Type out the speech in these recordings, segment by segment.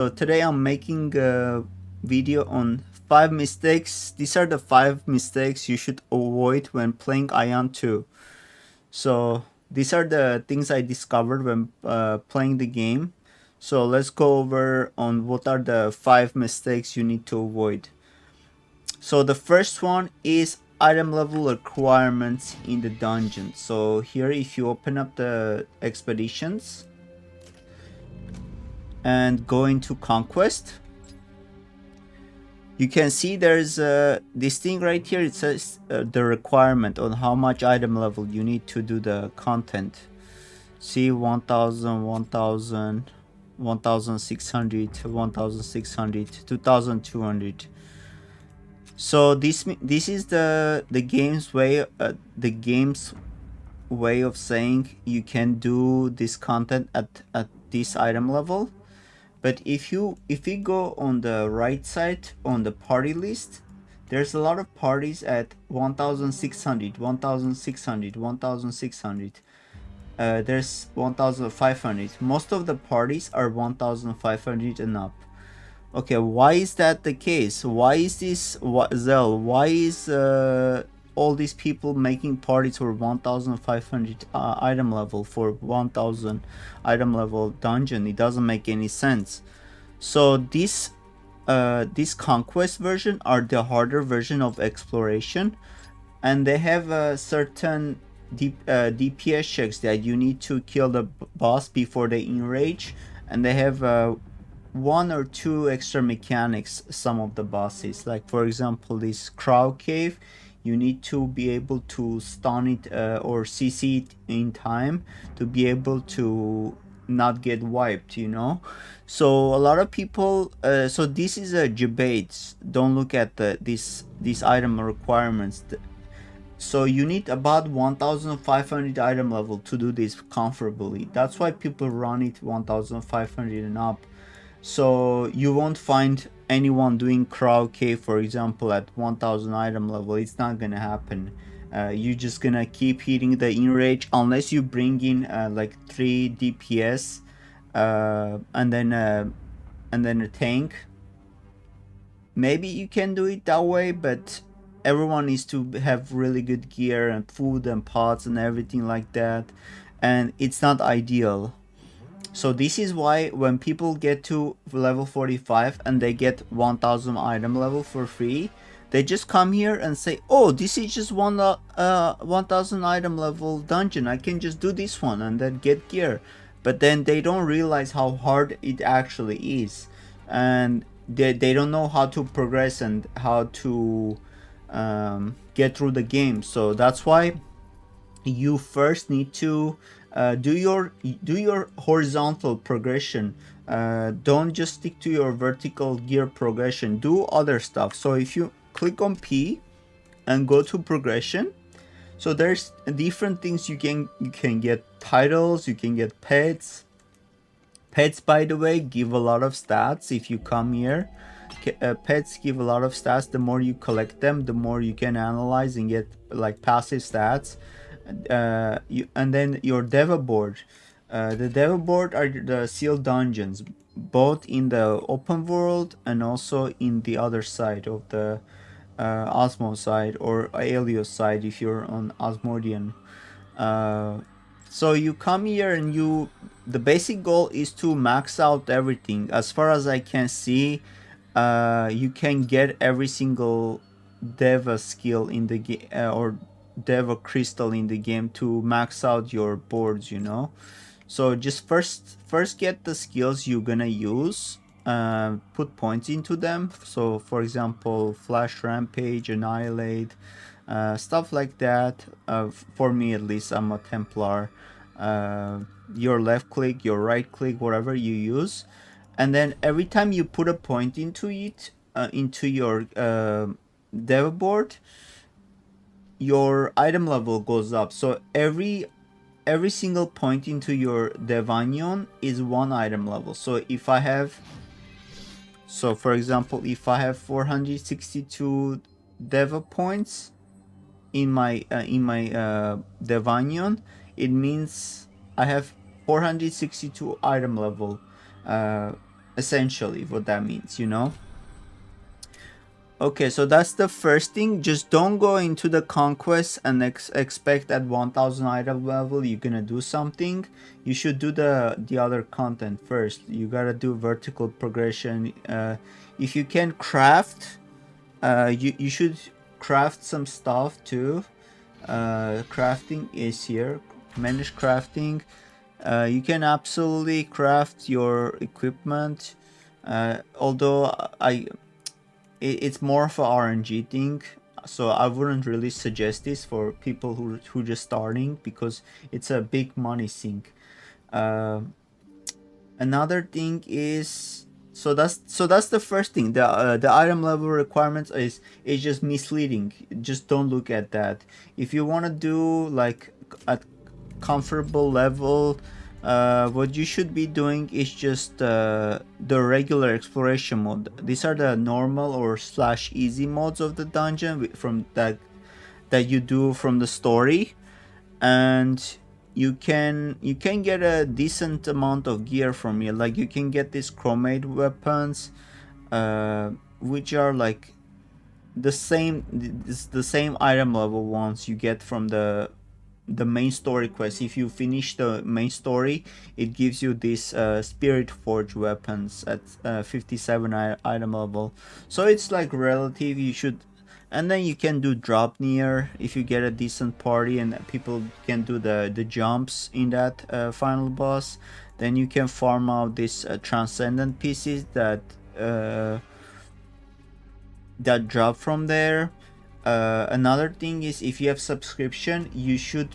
So today I'm making a video on 5 mistakes. These are the 5 mistakes you should avoid when playing AION 2. So these are the things I discovered when playing the game. So let's go over on what are the 5 mistakes you need to avoid. So the first one is item level requirements in the dungeon. So here if you open up the expeditions and go into conquest, you can see there's this thing right here. It says the requirement on how much item level you need to do the content. See 1000, 1000, 1600, 1600, 2200. So this is the game's way of saying you can do this content at this item level. But if we go on the right side on the party list, there's a lot of parties at 1600, 1600, 1600. There's 1500. Most of the parties are 1500 and up. Okay, why is that the case? Why is this Zell? Why is all these people making parties for 1500 item level for 1000 item level dungeon? It doesn't make any sense. So this conquest version are the harder version of exploration, and they have a certain DPS checks that you need to kill the boss before they enrage, and they have 1 or 2 extra mechanics. Some of the bosses, like for example this crow cave, you need to be able to stun it or CC it in time to be able to not get wiped, you know. So a lot of people so this is a debate. Don't look at these item requirements. So you need about 1500 item level to do this comfortably. That's why people run it 1500 and up. So you won't find anyone doing Crow Cave, for example, at 1000 item level. It's not gonna happen. You're just gonna keep hitting the enrage unless you bring in like 3 DPS and then a tank. Maybe you can do it that way, but everyone needs to have really good gear and food and pots and everything like that, and it's not ideal. So this is why when people get to level 45 and they get 1000 item level for free, they just come here and say, oh, this is just 1000 item level dungeon, I can just do this one and then get gear. But then they don't realize how hard it actually is, and they don't know how to progress and how to get through the game. So that's why you first need to do your horizontal progression. Don't just stick to your vertical gear progression. Do other stuff. So if you click on P and go to progression, so there's different things you can get titles, you can get pets. Pets, by the way, give a lot of stats. If you come here, pets give a lot of stats. The more you collect them, the more you can analyze and get like passive stats. And then your Deva board. The Deva board are the sealed dungeons, both in the open world and also in the other side of the Osmo side or Aelios side if you're on Osmodian. So you come here and the basic goal is to max out everything. As far as I can see, you can get every single Deva skill in the game or Deva crystal in the game to max out your boards, you know. So just first get the skills you're gonna use, put points into them. So for example, flash, rampage, annihilate, stuff like that. For me at least, I'm a Templar. Your left click, your right click, whatever you use, and then every time you put a point into it, into your Deva board, your item level goes up. So every single point into your Devanion is 1 item level. So if I have, so for example, if I have 462 Deva points in my Devanion, it means I have 462 item level. essentially what that means, you know. Okay, so that's the first thing. Just don't go into the conquest and expect at 1000 item level you're gonna do something. You should do the other content first. You gotta do vertical progression. If you can craft, you should craft some stuff too. Crafting is here. Manage crafting. You can absolutely craft your equipment. Although it's more of a RNG thing, so I wouldn't really suggest this for people who just starting, because it's a big money sink. Uh, Another thing is, so that's the first thing. The item level requirements is just misleading. Just don't look at that. If you want to do like at comfortable level, what you should be doing is just the regular exploration mode. These are the normal or slash easy modes of the dungeon from that you do from the story, and you can get a decent amount of gear from here. Like you can get these chromate weapons, which are like the same item level ones you get from the main story quest. If you finish the main story, it gives you these spirit forge weapons at 57 item level. So it's like relative. You should, and then you can do drop near if you get a decent party and people can do the jumps in that final boss. Then you can farm out these transcendent pieces uh, that drop from there. Another thing is, if you have subscription, you should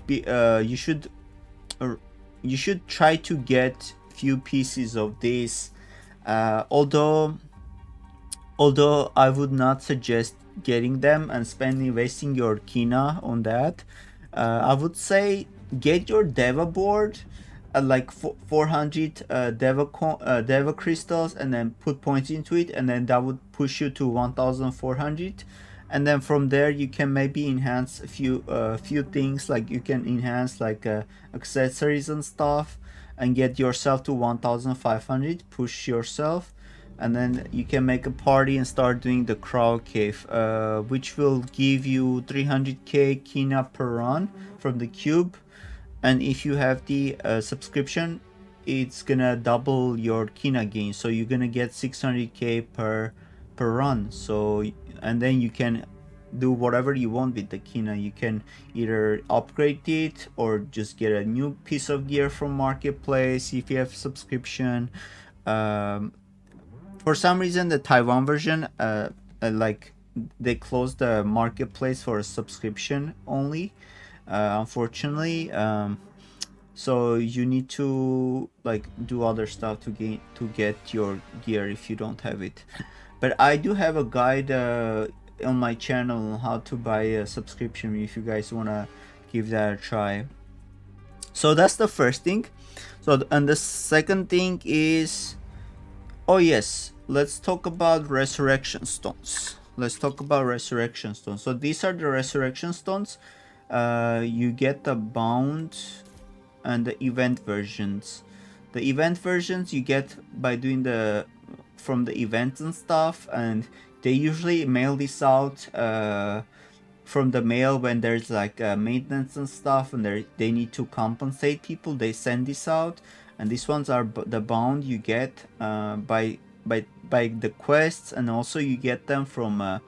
try to get few pieces of this. Although I would not suggest getting them and wasting your kina on that. I would say get your Deva board, like 400 Deva crystals, and then put points into it, and then that would push you to 1400. And then from there you can maybe enhance a few things, like you can enhance like accessories and stuff, and get yourself to 1500, push yourself, and then you can make a party and start doing the Crow Cave, which will give you 300k kina per run from the cube. And if you have the subscription, it's gonna double your kina gain, so you're gonna get 600k per run. So, and then you can do whatever you want with the kina. You can either upgrade it or just get a new piece of gear from marketplace if you have subscription. For some reason, the Taiwan version, like they closed the marketplace for a subscription only, unfortunately. So you need to like do other stuff to get your gear if you don't have it. But I do have a guide on my channel on how to buy a subscription if you guys wanna give that a try. So that's the first thing. So and the second thing is, oh yes, let's talk about resurrection stones. So these are the resurrection stones. You get the bound and the event versions. The event versions you get by doing from the events and stuff, and they usually mail this out from the mail when there's like maintenance and stuff, and they need to compensate people. They send this out, and these ones are the bound you get by the quests, and also you get them from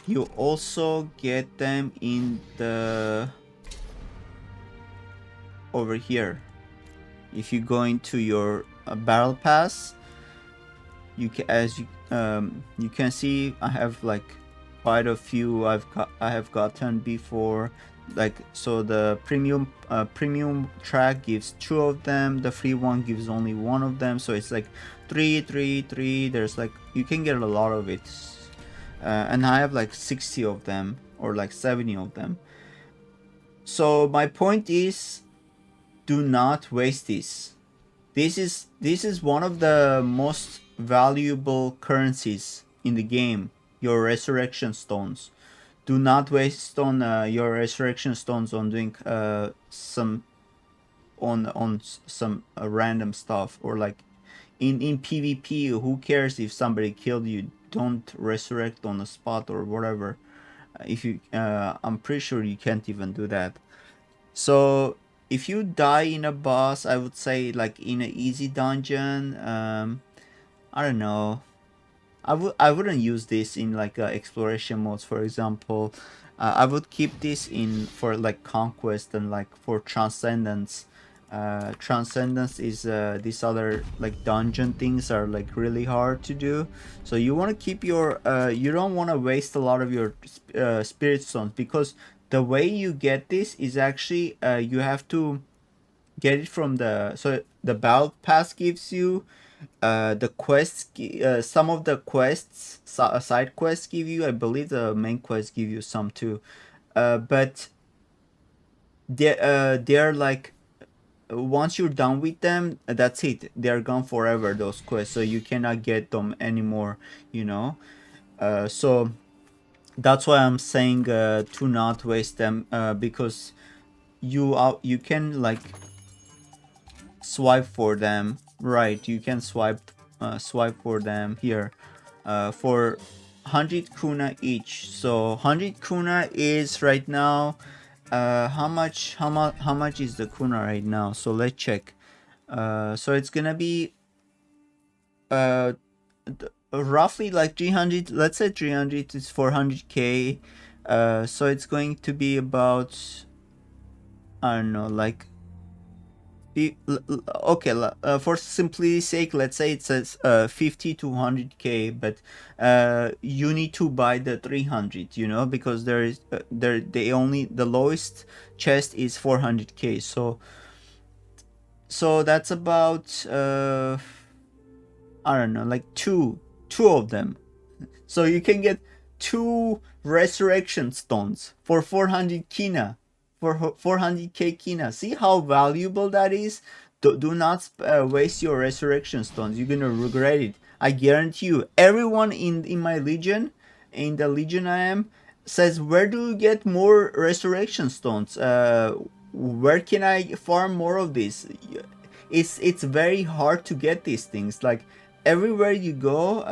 you also get them in the over here. If you go into your barrel pass, you can, as you can see, I have like quite a few I have gotten before. Like, so the premium track gives 2 of them, the free one gives only 1 of them, so it's like 3. There's like, you can get a lot of it, and I have like 60 of them or like 70 of them. So my point is, do not waste this. This is one of the most valuable currencies in the game, your resurrection stones. Do not waste on your resurrection stones on doing some random stuff, or like in PvP, who cares if somebody killed you? Don't resurrect on the spot or whatever. If you, I'm pretty sure you can't even do that. So if you die in a boss, I would say like in an easy dungeon. I don't know. I wouldn't use this in like exploration modes, for example. I would keep this in for like conquest and like for transcendence. Transcendence is these other like dungeon things are like really hard to do. So you want to keep your you don't want to waste a lot of your spirit stones, because the way you get this is actually you have to get it from the, so the battle pass gives you the quests, some of the quests, side quests give you, I believe the main quests give you some too, but they're like, once you're done with them, that's it, they're gone forever, those quests, so you cannot get them anymore, you know. So that's why I'm saying to not waste them, because you can like swipe for them, right? You can swipe for them here, for 100 kuna each. So 100 kuna is right now, how much is the kuna right now? So let's check. So it's gonna be uh roughly like 300, let's say 300 is 400k. So it's going to be about, I don't know, like, okay, for simplicity's sake, let's say it says 50 to 100k, but you need to buy the 300, you know, because there is they only, the lowest chest is 400k. So that's about I don't know, like two of them. So you can get 2 resurrection stones for 400 kina, for 400k kina. See how valuable that is? Do not waste your resurrection stones. You're gonna regret it. I guarantee you. Everyone in my legion, in the legion I am, says, where do you get more resurrection stones? Where can I farm more of this? It's very hard to get these things. Like, everywhere you go,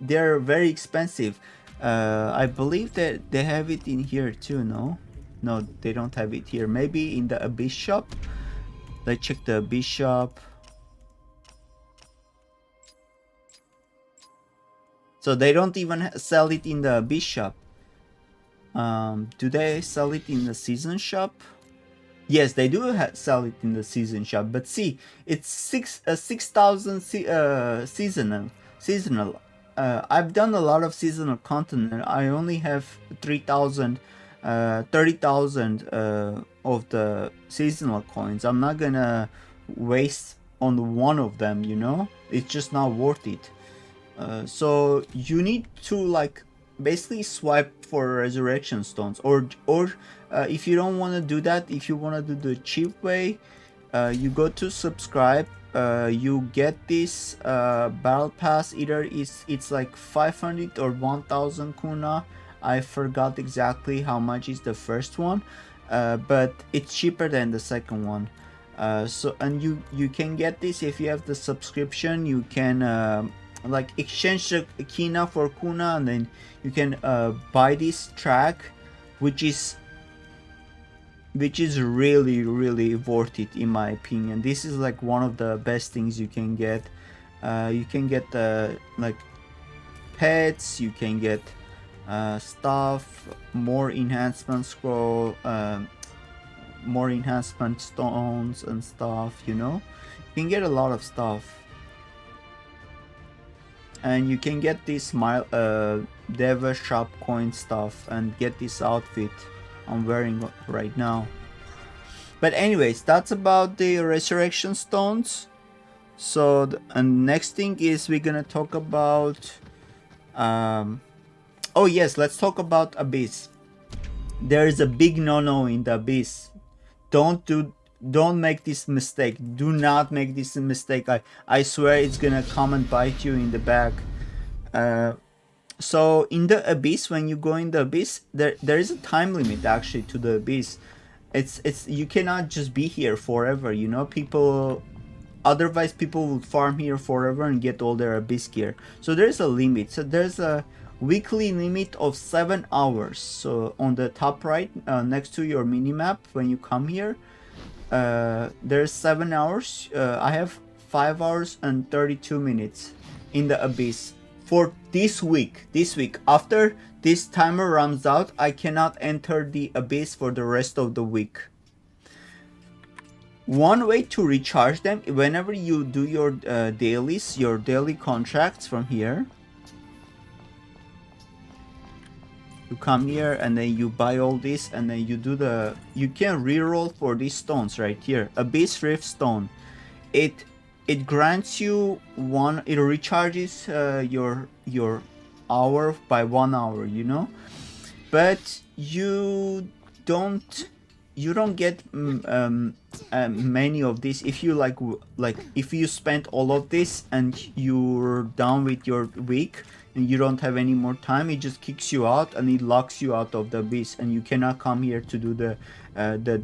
they're very expensive. I believe that they have it in here too. No, they don't have it here. Maybe in the Abyss shop. Let's check the Abyss shop. So they don't even sell it in the Abyss shop. Do they sell it in the season shop? Yes, they do sell it in the season shop, but see, it's 6,000 seasonal. I've done a lot of seasonal content, and I only have 3,000, 30,000 of the seasonal coins. I'm not gonna waste on one of them, you know. It's just not worth it. So you need to like basically swipe for resurrection stones, or if you don't want to do that, if you want to do the cheap way, you go to subscribe, you get this battle pass. Either it's like 500 or 1000 kuna. I forgot exactly how much is the first one, but it's cheaper than the second one. So, and you can get this if you have the subscription. You can like exchange the kina for kuna, and then you can buy this track, which is really worth it, in my opinion. This is like one of the best things you can get. You can get like pets, you can get stuff, more enhancement scroll, more enhancement stones and stuff, you know. You can get a lot of stuff. And you can get this Deva shop coin stuff and get this outfit I'm wearing right now. But anyways, that's about the resurrection stones. So and next thing is we're gonna talk about oh yes, let's talk about Abyss. There is a big no-no in the Abyss. Don't make this mistake. Do not make this mistake. I swear it's gonna come and bite you in the back. So in the Abyss, when you go in the Abyss, there is a time limit actually to the Abyss. It's you cannot just be here forever, you know. People otherwise people would farm here forever and get all their abyss gear. So there's a limit. So there's a weekly limit of 7 hours. So on the top right, next to your minimap, when you come here, there's 7 hours. I have 5 hours and 32 minutes in the abyss for this week. After this timer runs out, I cannot enter the abyss for the rest of the week. One way to recharge them, whenever you do your dailies, your daily contracts from here, you come here and then you buy all this, and then you do you can reroll for these stones right here. Abyss Rift Stone. It grants you one, it recharges your hour by 1 hour, you know, but you don't get many of these. If you like if you spend all of this and you're done with your week and you don't have any more time, it just kicks you out and it locks you out of the abyss, and you cannot come here to do the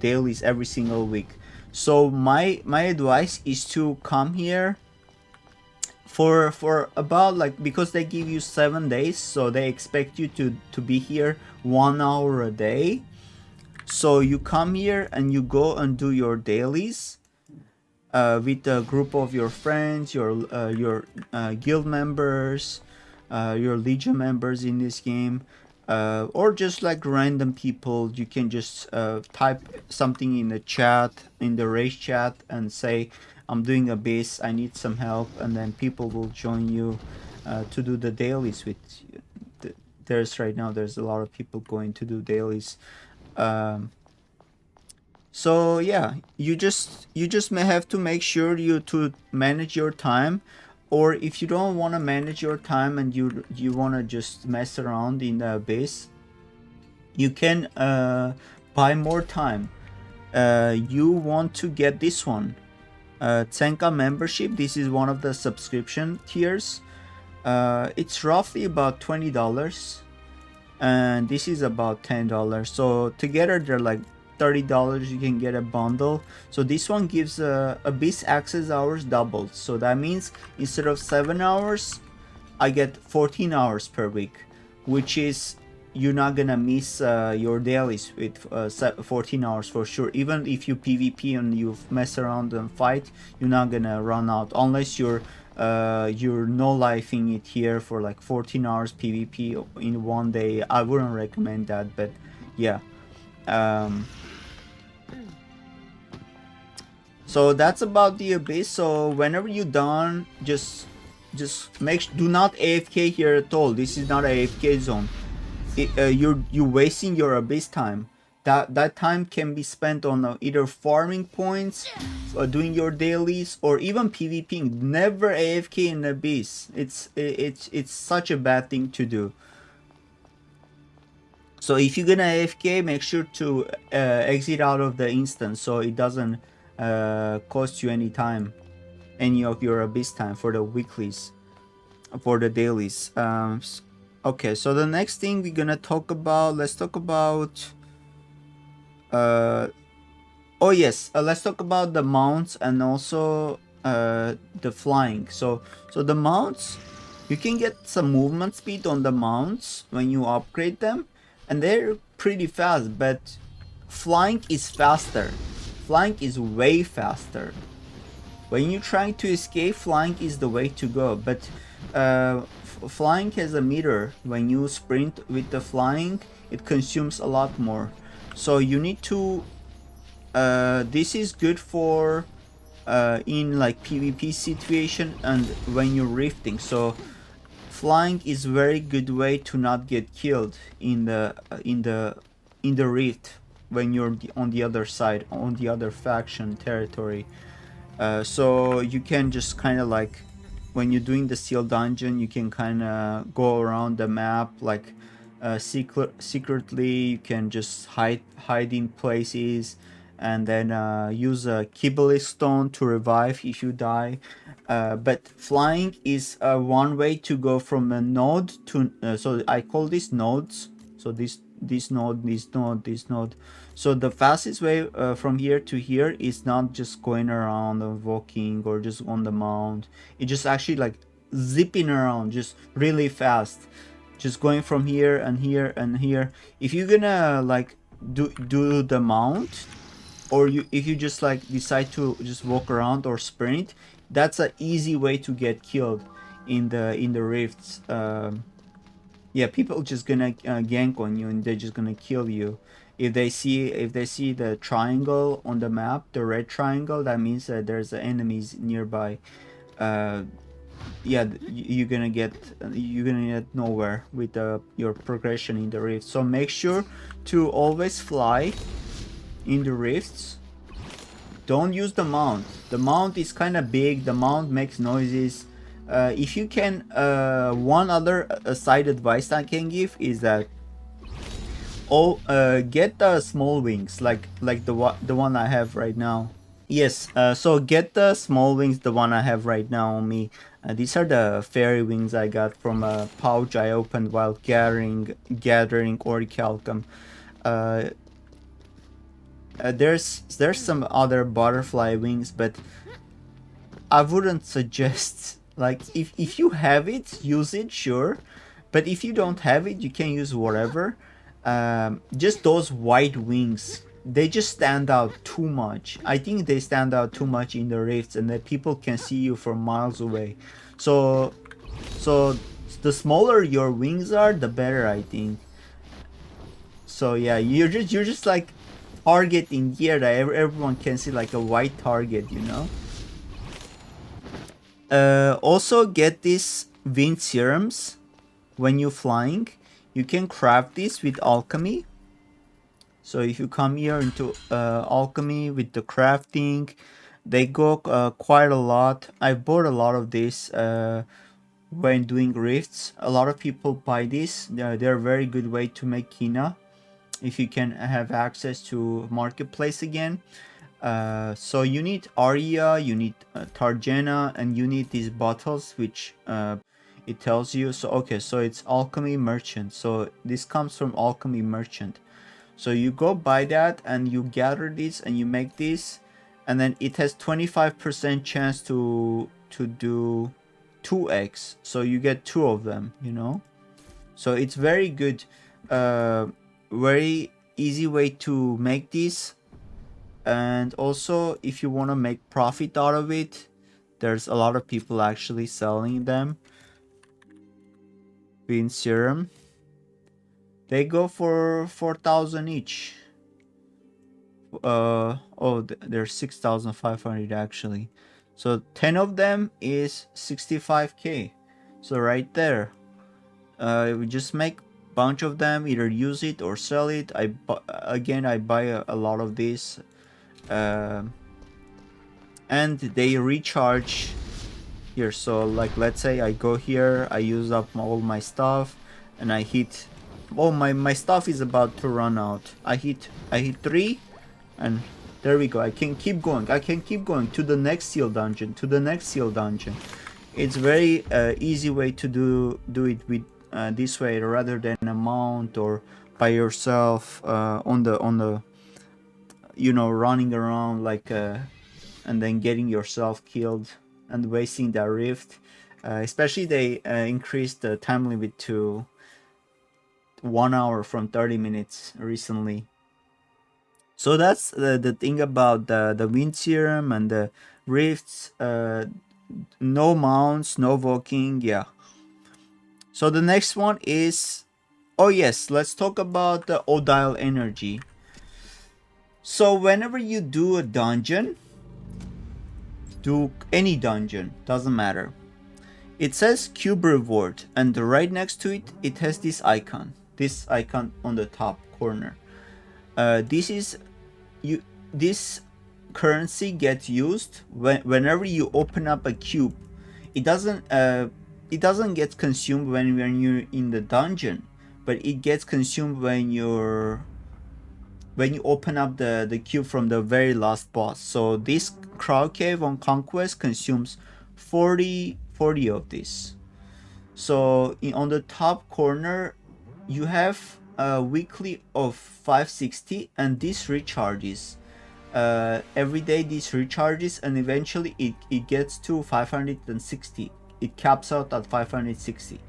dailies every single week. So my advice is to come here for about, like, because they give you 7 days, so they expect you to be here 1 hour a day. So you come here and you go and do your dailies with a group of your friends, your guild members, your legion members in this game, or just like random people. You can just type something in the chat, in the race chat, and say, I'm doing abyss, I need some help, and then people will join you to do the dailies with you. There's a lot of people going to do dailies. So yeah, you just may have to make sure you to manage your time, or if you don't want to manage your time and you want to just mess around in the base, you can buy more time. You want to get this one, Tsenka membership. This is one of the subscription tiers. It's roughly about $20, and this is about $10. So together they're like $30. You can get a bundle. So this one gives abyss access hours doubled. So that means instead of 7 hours, I get 14 hours per week, which is, you're not gonna miss your dailies with 14 hours for sure. Even if you PvP and you mess around and fight, you're not gonna run out unless you're no-lifing it here for like 14 hours PvP in one day. I wouldn't recommend that, but yeah. So that's about the abyss. So whenever you're done, just do not AFK here at all. This is not a AFK zone. You're wasting your abyss time. That time can be spent on either farming points, doing your dailies, or even PvPing. Never AFK in abyss. It's such a bad thing to do. So if you're gonna AFK, make sure to exit out of the instance so it doesn't cost you any time, any of your abyss time for the weeklies, for the dailies. Okay, so the next thing we're gonna talk about, let's talk about oh yes, let's talk about the mounts and also the flying. So the mounts, you can get some movement speed on the mounts when you upgrade them, and they're pretty fast, but flying is faster. Flying is way faster. When you're trying to escape, flying is the way to go, but flying has a meter. When you sprint with the flying, it consumes a lot more. So you need to this is good for in like PvP situation and when you're rifting. So flying is very good way to not get killed in the rift when you're on the other side, on the other faction territory. So you can just kind of like, when you're doing the seal dungeon, you can kind of go around the map like secretly. You can just hide in places, and then use a Kibboleth stone to revive if you die. But flying is one way to go from a node to so I call these nodes. So this node, this node, this node. So the fastest way from here to here is not just going around and walking or just on the mount. It's just actually like zipping around just really fast, just going from here and here and here. If you're gonna like do the mount, or if you just like decide to just walk around or sprint, that's an easy way to get killed in the rifts. Yeah, people just gonna gank on you and they're just gonna kill you. If they see the triangle on the map, the red triangle, that means that there's enemies nearby. Yeah, you're gonna get nowhere with your progression in the rift. So make sure to always fly in the rifts. Don't use the mount. The mount is kind of big. The mount makes noises. If you can, one other side advice I can give is that get the small wings, like the one I have right now. Yes, so get the small wings, the one I have right now on me. These are the fairy wings I got from a pouch I opened while gathering orichalcum. There's some other butterfly wings, but I wouldn't suggest, like, if you have it, use it, sure, but if you don't have it, you can use whatever. Just those white wings, they just stand out too much. I think they stand out too much in the rifts, and that people can see you from miles away. So the smaller your wings are, the better, I think. So yeah, you're just like target in here that everyone can see, like a white target, you know. Also get these wind serums when you're flying. You can craft this with alchemy. So if you come here into alchemy with the crafting, they go quite a lot. I bought a lot of this when doing rifts. A lot of people buy this. They're a very good way to make kina if you can have access to marketplace again. So you need Aria, you need Targena, and you need these bottles, which it tells you. So okay, so it's alchemy merchant. So this comes from alchemy merchant. So you go buy that and you gather this and you make this, and then it has 25% chance to do 2x. So you get 2 of them, you know. So it's very good, very easy way to make this. And also, if you want to make profit out of it, there's a lot of people actually selling them. Bean serum, they go for 4,000 each. Oh, there's 6,500 actually. So 10 of them is 65k. So right there, we just make bunch of them, either use it or sell it. I buy a lot of this. And they recharge here. So like, let's say I go here, I use up all my stuff, and I hit, oh, my stuff is about to run out. I hit 3, and there we go. I can keep going to the next seal dungeon, It's very easy way to do it with this way, rather than a mount or by yourself on the running around like and then getting yourself killed and wasting that rift. Especially they increased the time limit to 1 hour from 30 minutes recently. So that's the thing about the wind serum and the rifts. No mounts, no walking. Yeah. So the next one is, oh yes, let's talk about the Odile energy. So whenever you do a dungeon, do any dungeon, doesn't matter, it says cube reward, and right next to it, it has this icon on the top corner. This currency gets used whenever you open up a cube. It doesn't get consumed when you're in the dungeon, but it gets consumed when you open up the cube from the very last boss. So this crowd cave on Conquest consumes 40 of this. So on the top corner, you have weekly of 560, and this recharges. Every day this recharges, and eventually it gets to 560. It caps out at 560.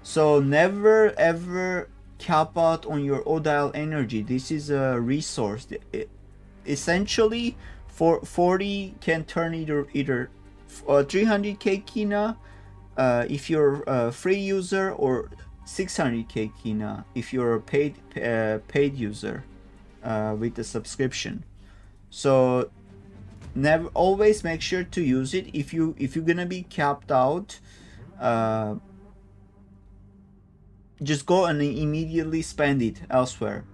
So never ever cap out on your Odile energy. This is a resource. Essentially, for 40 can turn either 300k Kina if you're a free user, or 600k Kina if you're a paid user with a subscription. So never always make sure to use it. If you're gonna be capped out, just go and immediately spend it elsewhere,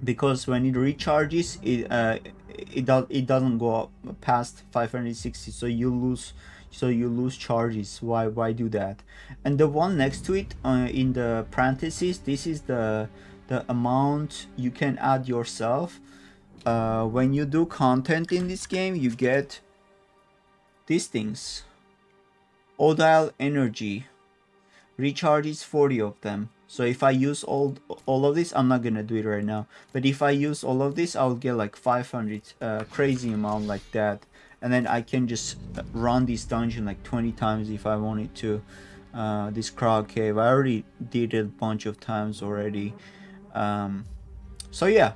because when it recharges, it doesn't go up past 560, so you lose charges. Why do that? And the one next to it, in the parentheses, this is the amount you can add yourself. When you do content in this game, you get these things. Odile energy recharges 40 of them. So if I use all of this, I'm not gonna do it right now, but if I use all of this, I'll get like 500, crazy amount like that, and then I can just run this dungeon like 20 times if I wanted to. This crowd cave, I already did it a bunch of times already. So yeah,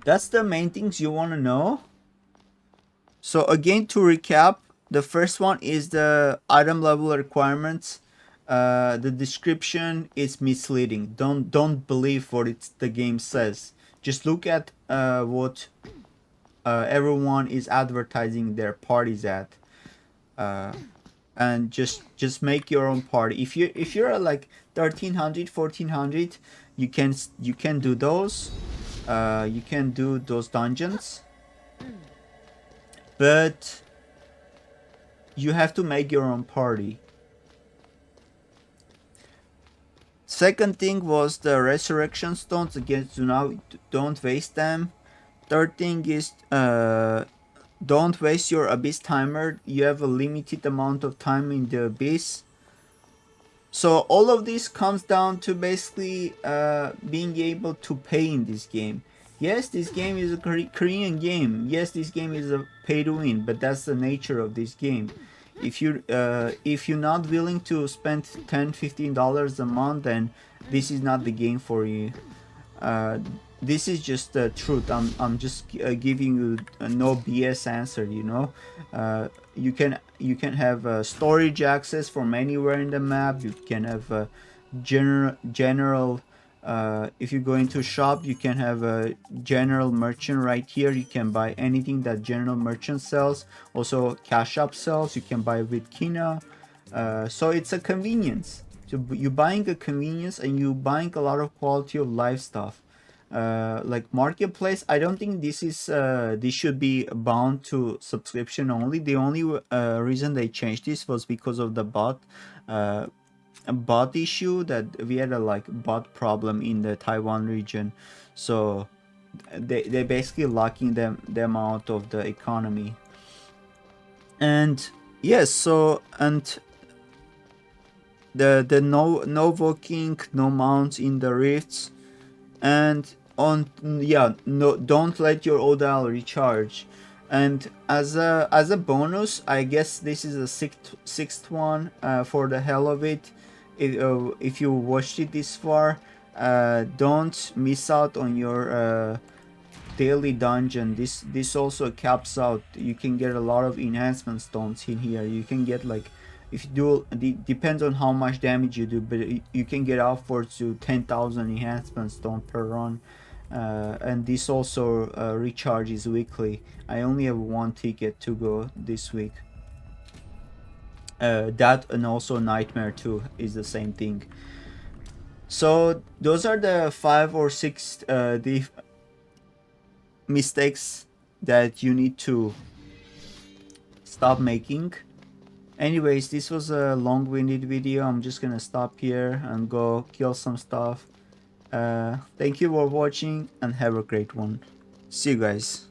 that's the main things you want to know. So again, to recap, the first one is the item level requirements. The description is misleading. Don't believe what the game says. Just look at what everyone is advertising their parties at, and just make your own party. If you're at like 1300, 1400, you can do those. You can do those dungeons, but you have to make your own party. Second thing was the resurrection stones. Again, don't waste them. Third thing is don't waste your abyss timer. You have a limited amount of time in the abyss. So all of this comes down to basically being able to pay in this game. Yes, this game is a Korean game. Yes, this game is a pay to win, but that's the nature of this game. If you're not willing to spend $10-15 a month, then this is not the game for you. This is just the truth. I'm just giving you a no BS answer. You can have storage access from anywhere in the map. You can have general. If you go into shop, you can have a general merchant right here. You can buy anything that general merchant sells. Also, cash up sells. You can buy with Kina. So it's a convenience. So you're buying a convenience, and you're buying a lot of quality of life stuff. Like marketplace, I don't think this should be bound to subscription only. The only reason they changed this was because of the bot issue, that we had a bot problem in the Taiwan region, so they basically locking them out of the economy. And yes, so and the no walking, no mounts in the rifts, and don't let your Odile recharge. And as a bonus, I guess this is a sixth one, for the hell of it. If you watched it this far, don't miss out on your daily dungeon. This also caps out. You can get a lot of enhancement stones in here. You can get if you do, depends on how much damage you do, but you can get upwards to 10,000 enhancement stone per run. And this also recharges weekly. I only have one ticket to go this week. That, and also Nightmare 2 is the same thing. So those are the 5 or 6 the mistakes that you need to stop making. Anyways, this was a long-winded video. I'm just gonna stop here and go kill some stuff. Thank you for watching, and have a great one. See you guys.